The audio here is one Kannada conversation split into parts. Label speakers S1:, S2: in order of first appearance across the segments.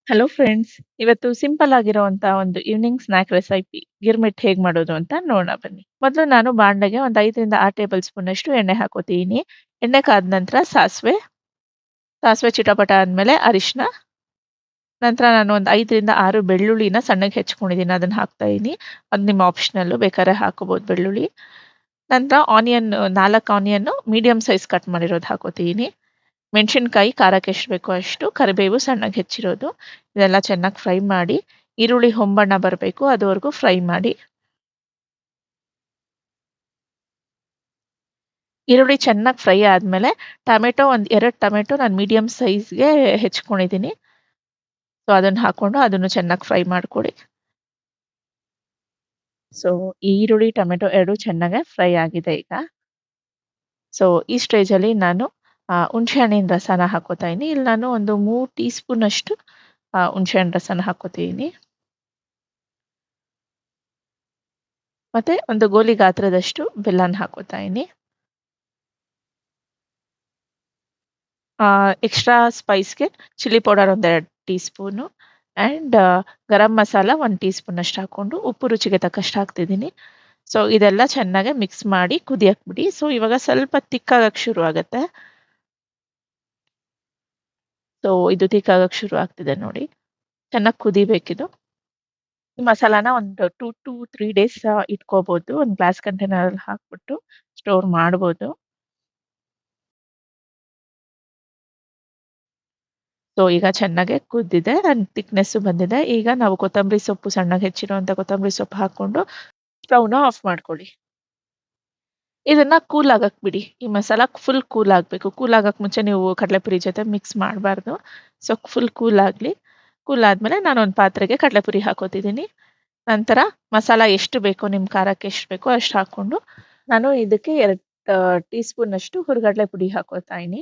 S1: ಹಲೋ ಫ್ರೆಂಡ್ಸ್, ಇವತ್ತು ಸಿಂಪಲ್ ಆಗಿರುವಂತ ಒಂದು ಈವ್ನಿಂಗ್ ಸ್ನಾಕ್ ರೆಸಿಪಿ ಗಿರ್ಮಿಟ್ ಹೇಗ್ ಮಾಡೋದು ಅಂತ ನೋಡೋಣ ಬನ್ನಿ. ಮೊದಲು ನಾನು ಬಾಣಲೆಗೆ ಒಂದು 5 ರಿಂದ 6 ಟೇಬಲ್ ಸ್ಪೂನ್ ಅಷ್ಟು ಎಣ್ಣೆ ಹಾಕೋತೀನಿ. ಎಣ್ಣೆ ಕಾದ ನಂತರ ಸಾಸಿವೆ ಚಿಟಪಟ ಆದ್ಮೇಲೆ ಅರಿಶಿನ, ನಂತರ ನಾನು ಒಂದು 5 ರಿಂದ 6 ಬೆಳ್ಳುಳ್ಳಿನ ಸಣ್ಣಗೆ ಹೆಚ್ಚಿಕೊಂಡಿದ್ದೀನಿ, ಅದನ್ನ ಹಾಕ್ತಾ ಇದೀನಿ. ಅದು ನಿಮ್ಮ ಆಪ್ಷನಲ್, ಬೇಕಾದ್ರೆ ಹಾಕೋಬಹುದು ಬೆಳ್ಳುಳ್ಳಿ. ನಂತರ onion 4 onion medium size cut ಮಾಡಿರೋದು ಹಾಕೋತೀನಿ. ಮೆಣಸಿನಕಾಯಿ ಖಾರಕ್ಕೆ ಎಷ್ಟು ಬೇಕೋ ಅಷ್ಟು, ಕರಿಬೇವು ಸಣ್ಣಗೆ ಹೆಚ್ಚಿರೋದು, ಇದೆಲ್ಲ ಚೆನ್ನಾಗಿ ಫ್ರೈ ಮಾಡಿ. ಈರುಳ್ಳಿ ಹೊಂಬಣ್ಣ ಬರಬೇಕು ಅದುವರೆಗೂ ಫ್ರೈ ಮಾಡಿ. ಈರುಳ್ಳಿ ಚೆನ್ನಾಗಿ ಫ್ರೈ ಆದ್ಮೇಲೆ ಟೊಮೆಟೊ ಒಂದು 2 ಟೊಮೆಟೊ ನಾನು ಮೀಡಿಯಂ ಸೈಜ್ಗೆ ಹೆಚ್ಕೊಂಡಿದ್ದೀನಿ. ಸೊ ಅದನ್ನ ಹಾಕೊಂಡು ಅದನ್ನು ಚೆನ್ನಾಗಿ ಫ್ರೈ ಮಾಡ್ಕೊಡಿ. ಸೊ ಈರುಳ್ಳಿ ಟೊಮೆಟೊ ಎರಡು ಚೆನ್ನಾಗಿ ಫ್ರೈ ಆಗಿದೆ ಈಗ. ಸೊ ಈ ಸ್ಟೇಜಲ್ಲಿ ನಾನು ಹುಣಸೆ ಹಣ್ಣಿನ ರಸನ ಹಾಕೋತಾ ಇದೀನಿ. ಇಲ್ಲಿ ನಾನು ಒಂದು 3 ಟೀ ಸ್ಪೂನ್ ಅಷ್ಟು ಹುಣಸೆ ಹಣ್ಣು ರಸನ ಹಾಕೋತಿದ್ದೀನಿ. ಮತ್ತೆ ಒಂದು ಗೋಲಿ ಗಾತ್ರದಷ್ಟು ಬೆಲ್ಲನ ಹಾಕೋತಾ ಇದೀನಿ. ಎಕ್ಸ್ಟ್ರಾ ಸ್ಪೈಸ್‌ಗೆ ಚಿಲ್ಲಿ ಪೌಡರ್ ಒಂದು 2 tea spoon and garam masala 1 tea spoon ಅಷ್ಟು ಹಾಕೊಂಡು ಉಪ್ಪು ರುಚಿಗೆ ತಕ್ಕಷ್ಟು ಹಾಕ್ತಿದ್ದೀನಿ. ಸೊ ಇದೆಲ್ಲ ಚೆನ್ನಾಗಿ ಮಿಕ್ಸ್ ಮಾಡಿ ಕುದಿಯಕ್ಕೆ ಬಿಡಿ. ಸೊ ಇವಾಗ ಸ್ವಲ್ಪ ತಿಕ್ಕಾಗಕ್ಕೆ ಶುರು ಆಗುತ್ತೆ. ಸೊ ಇದು ತಿಕ್ಕಾಗಕ್ಕೆ ಶುರು ಆಗ್ತಿದೆ ನೋಡಿ. ಚೆನ್ನಾಗಿ ಕುದಿಬೇಕಿದು. ಈ ಮಸಾಲಾನ ಒಂದು 2 ಟು 3 ಡೇಸ್ ಇಟ್ಕೋಬಹುದು. ಒಂದು ಗ್ಲಾಸ್ ಕಂಟೈನರಲ್ಲಿ ಹಾಕ್ಬಿಟ್ಟು ಸ್ಟೋರ್ ಮಾಡ್ಬೋದು. ಸೊ ಈಗ ಚೆನ್ನಾಗೆ ಕುದ್ದಿದೆ ಅಂಡ್ ಥಿಕ್ನೆಸ್ಸು ಬಂದಿದೆ. ಈಗ ನಾವು ಕೊತ್ತಂಬರಿ ಸೊಪ್ಪು ಸಣ್ಣಗೆ ಹೆಚ್ಚಿರುವಂಥ ಕೊತ್ತಂಬರಿ ಸೊಪ್ಪು ಹಾಕ್ಕೊಂಡು ಸ್ಟವ್‌ನ ಆಫ್ ಮಾಡ್ಕೊಳ್ಳಿ. ಇದನ್ನ ಕೂಲ್ ಆಗಕ್ಕೆ ಬಿಡಿ. ಈ ಮಸಾಲ ಫುಲ್ ಕೂಲ್ ಆಗಬೇಕು. ಕೂಲ್ ಆಗಕ್ಕೆ ಮುಂಚೆ ನೀವು ಕಡಲೆಪುರಿ ಜೊತೆ ಮಿಕ್ಸ್ ಮಾಡಬಾರ್ದು. ಸೊ ಫುಲ್ ಕೂಲ್ ಆಗಲಿ. ಕೂಲ್ ಆದ್ಮೇಲೆ ನಾನೊಂದು ಪಾತ್ರೆಗೆ ಕಡಲೆಪುರಿ ಹಾಕೋತಿದ್ದೀನಿ. ನಂತರ ಮಸಾಲ ಎಷ್ಟು ಬೇಕೋ, ನಿಮ್ಮ ಖಾರಕ್ಕೆ ಎಷ್ಟು ಬೇಕೋ ಅಷ್ಟು ಹಾಕ್ಕೊಂಡು ನಾನು ಇದಕ್ಕೆ 2 ಟೀ ಸ್ಪೂನ್ ಅಷ್ಟು ಹುರ್ಗಡ್ಲೆ ಪುಡಿ ಹಾಕೋತಾ ಇದೀನಿ.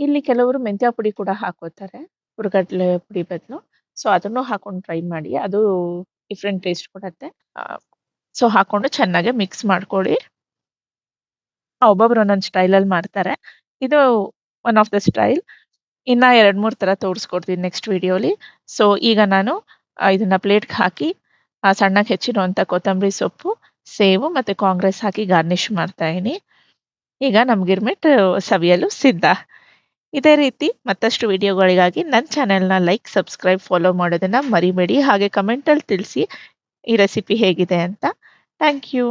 S1: ಇಲ್ಲಿ ಕೆಲವರು ಮೆಂತ್ಯ ಪುಡಿ ಕೂಡ ಹಾಕೋತಾರೆ ಹುರ್ಗಡ್ಲೆ ಪುಡಿ ಬದಲು. ಸೊ ಅದನ್ನು ಹಾಕೊಂಡು ಟ್ರೈ ಮಾಡಿ. ಅದು ಡಿಫ್ರೆಂಟ್ ಟೇಸ್ಟ್ ಕೊಡತ್ತೆ. ಸೊ ಹಾಕೊಂಡು ಚೆನ್ನಾಗಿ ಮಿಕ್ಸ್ ಮಾಡ್ಕೊಳ್ಳಿ. ಒಬ್ಬೊಬ್ರು ಒಂದೊಂದು ಸ್ಟೈಲಲ್ಲಿ ಮಾಡ್ತಾರೆ. ಇದು ಒನ್ ಆಫ್ ದ ಸ್ಟೈಲ್. ಇನ್ನ 2, 3 ತರ ತೋರಿಸ್ಕೊಡ್ತೀನಿ ನೆಕ್ಸ್ಟ್ ವಿಡಿಯೋಲಿ. ಸೊ ಈಗ ನಾನು ಇದನ್ನ ಪ್ಲೇಟ್‌ಗೆ ಹಾಕಿ ಸಣ್ಣಗೆ ಹೆಚ್ಚಿರುವಂಥ ಕೊತ್ತಂಬರಿ ಸೊಪ್ಪು, ಸೇವು ಮತ್ತೆ ಕಾಂಗ್ರೆಸ್ ಹಾಕಿ ಗಾರ್ನಿಶ್ ಮಾಡ್ತಾ ಇದೀನಿ. ಈಗ ನಮ್ಮ ಗಿರ್ಮಿಟ್ ಸವಿಯಲು ಸಿದ್ಧ. ಇದೇ ರೀತಿ ಮತ್ತಷ್ಟು ವಿಡಿಯೋಗಳಿಗಾಗಿ ನನ್ನ ಚಾನೆಲ್‌ನ ಲೈಕ್, ಸಬ್ಸ್ಕ್ರೈಬ್, ಫಾಲೋ ಮಾಡೋದನ್ನ ಮರಿಬೇಡಿ. ಹಾಗೆ ಕಮೆಂಟಲ್ಲಿ ತಿಳಿಸಿ ಈ ರೆಸಿಪಿ ಹೇಗಿದೆ ಅಂತ. Thank you.